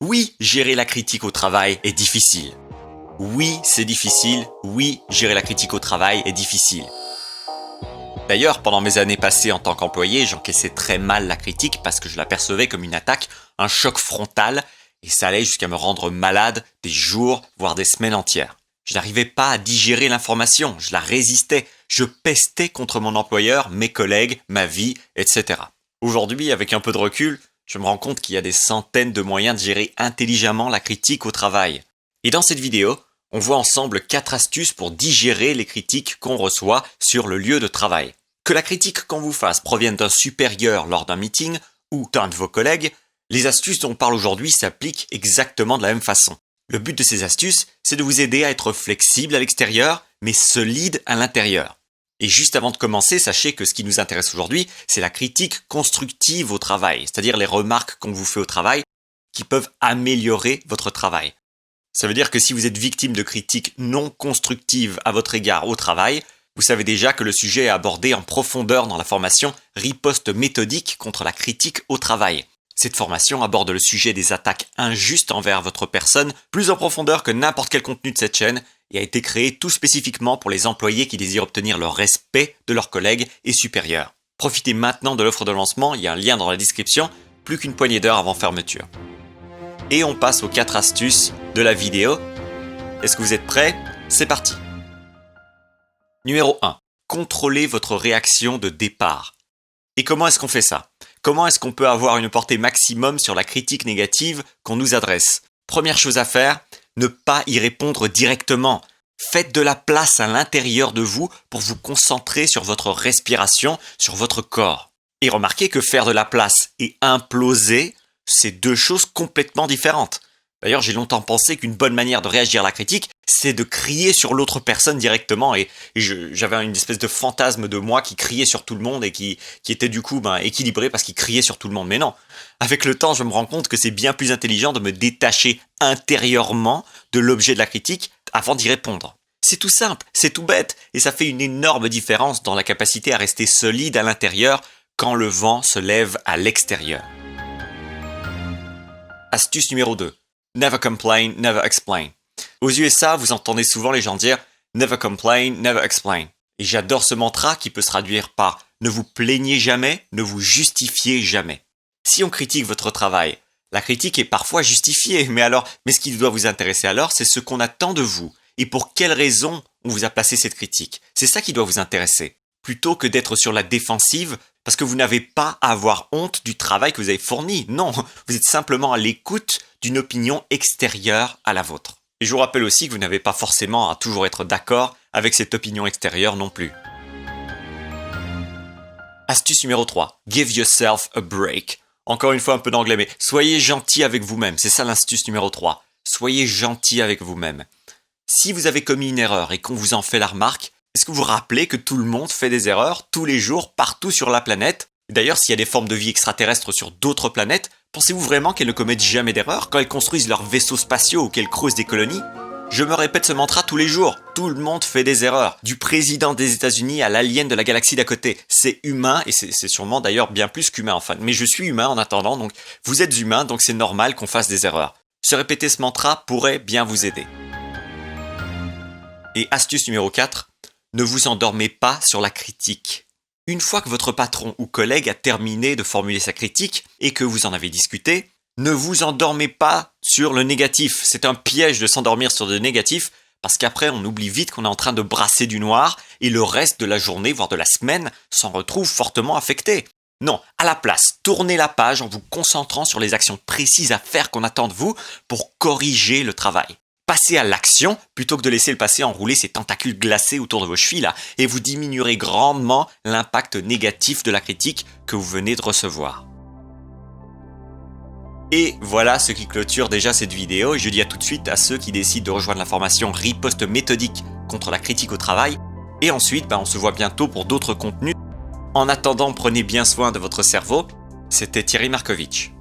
Oui, gérer la critique au travail est difficile. Oui, c'est difficile. Oui, gérer la critique au travail est difficile. D'ailleurs, pendant mes années passées en tant qu'employé, j'encaissais très mal la critique parce que je la percevais comme une attaque, un choc frontal, et ça allait jusqu'à me rendre malade des jours, voire des semaines entières. Je n'arrivais pas à digérer l'information, je la résistais, je pestais contre mon employeur, mes collègues, ma vie, etc. Aujourd'hui, avec un peu de recul, je me rends compte qu'il y a des centaines de moyens de gérer intelligemment la critique au travail. Et dans cette vidéo, on voit ensemble 4 astuces pour digérer les critiques qu'on reçoit sur le lieu de travail. Que la critique qu'on vous fasse provienne d'un supérieur lors d'un meeting ou d'un de vos collègues, les astuces dont on parle aujourd'hui s'appliquent exactement de la même façon. Le but de ces astuces, c'est de vous aider à être flexible à l'extérieur, mais solide à l'intérieur. Et juste avant de commencer, sachez que ce qui nous intéresse aujourd'hui, c'est la critique constructive au travail, c'est-à-dire les remarques qu'on vous fait au travail qui peuvent améliorer votre travail. Ça veut dire que si vous êtes victime de critiques non constructives à votre égard au travail, vous savez déjà que le sujet est abordé en profondeur dans la formation Riposte méthodique contre la critique au travail. Cette formation aborde le sujet des attaques injustes envers votre personne plus en profondeur que n'importe quel contenu de cette chaîne et a été créée tout spécifiquement pour les employés qui désirent obtenir le respect de leurs collègues et supérieurs. Profitez maintenant de l'offre de lancement, il y a un lien dans la description, plus qu'une poignée d'heures avant fermeture. Et on passe aux 4 astuces de la vidéo. Est-ce que vous êtes prêts ? C'est parti. Numéro 1. Contrôlez votre réaction de départ. Et comment est-ce qu'on fait ça ? Comment est-ce qu'on peut avoir une portée maximum sur la critique négative qu'on nous adresse ? Première chose à faire, ne pas y répondre directement. Faites de la place à l'intérieur de vous pour vous concentrer sur votre respiration, sur votre corps. Et remarquez que faire de la place et imploser, c'est 2 choses complètement différentes. D'ailleurs, j'ai longtemps pensé qu'une bonne manière de réagir à la critique, c'est de crier sur l'autre personne directement. Et j'avais une espèce de fantasme de moi qui criait sur tout le monde et qui était du coup équilibré parce qu'il criait sur tout le monde. Mais non, avec le temps, je me rends compte que c'est bien plus intelligent de me détacher intérieurement de l'objet de la critique avant d'y répondre. C'est tout simple, c'est tout bête, et ça fait une énorme différence dans la capacité à rester solide à l'intérieur quand le vent se lève à l'extérieur. Astuce numéro 2. Never complain, never explain. Aux USA, vous entendez souvent les gens dire « Never complain, never explain ». Et j'adore ce mantra qui peut se traduire par « Ne vous plaignez jamais, ne vous justifiez jamais ». Si on critique votre travail, la critique est parfois justifiée, mais ce qui doit vous intéresser alors, c'est ce qu'on attend de vous et pour quelles raisons on vous a placé cette critique. C'est ça qui doit vous intéresser, plutôt que d'être sur la défensive parce que vous n'avez pas à avoir honte du travail que vous avez fourni. Non, vous êtes simplement à l'écoute d'une opinion extérieure à la vôtre. Et je vous rappelle aussi que vous n'avez pas forcément à toujours être d'accord avec cette opinion extérieure non plus. Astuce numéro 3. Give yourself a break. Encore une fois un peu d'anglais, mais soyez gentil avec vous-même. C'est ça l'astuce numéro 3. Soyez gentil avec vous-même. Si vous avez commis une erreur et qu'on vous en fait la remarque, est-ce que vous vous rappelez que tout le monde fait des erreurs tous les jours, partout sur la planète ? D'ailleurs, s'il y a des formes de vie extraterrestres sur d'autres planètes, pensez-vous vraiment qu'elles ne commettent jamais d'erreurs quand elles construisent leurs vaisseaux spatiaux ou qu'elles creusent des colonies ? Je me répète ce mantra tous les jours. Tout le monde fait des erreurs. Du président des États-Unis à l'alien de la galaxie d'à côté. C'est humain et c'est sûrement d'ailleurs bien plus qu'humain enfin. Mais je suis humain en attendant, donc vous êtes humain, donc c'est normal qu'on fasse des erreurs. Se répéter ce mantra pourrait bien vous aider. Et astuce numéro 4. Ne vous endormez pas sur la critique. Une fois que votre patron ou collègue a terminé de formuler sa critique et que vous en avez discuté, ne vous endormez pas sur le négatif. C'est un piège de s'endormir sur le négatif parce qu'après on oublie vite qu'on est en train de brasser du noir et le reste de la journée, voire de la semaine, s'en retrouve fortement affecté. Non, à la place, tournez la page en vous concentrant sur les actions précises à faire qu'on attend de vous pour corriger le travail. Passez à l'action plutôt que de laisser le passé enrouler ses tentacules glacés autour de vos chevilles là, et vous diminuerez grandement l'impact négatif de la critique que vous venez de recevoir. Et voilà ce qui clôture déjà cette vidéo, et je dis à tout de suite à ceux qui décident de rejoindre la formation Riposte méthodique contre la critique au travail, et ensuite on se voit bientôt pour d'autres contenus. En attendant, prenez bien soin de votre cerveau. C'était Thierry Markovitch.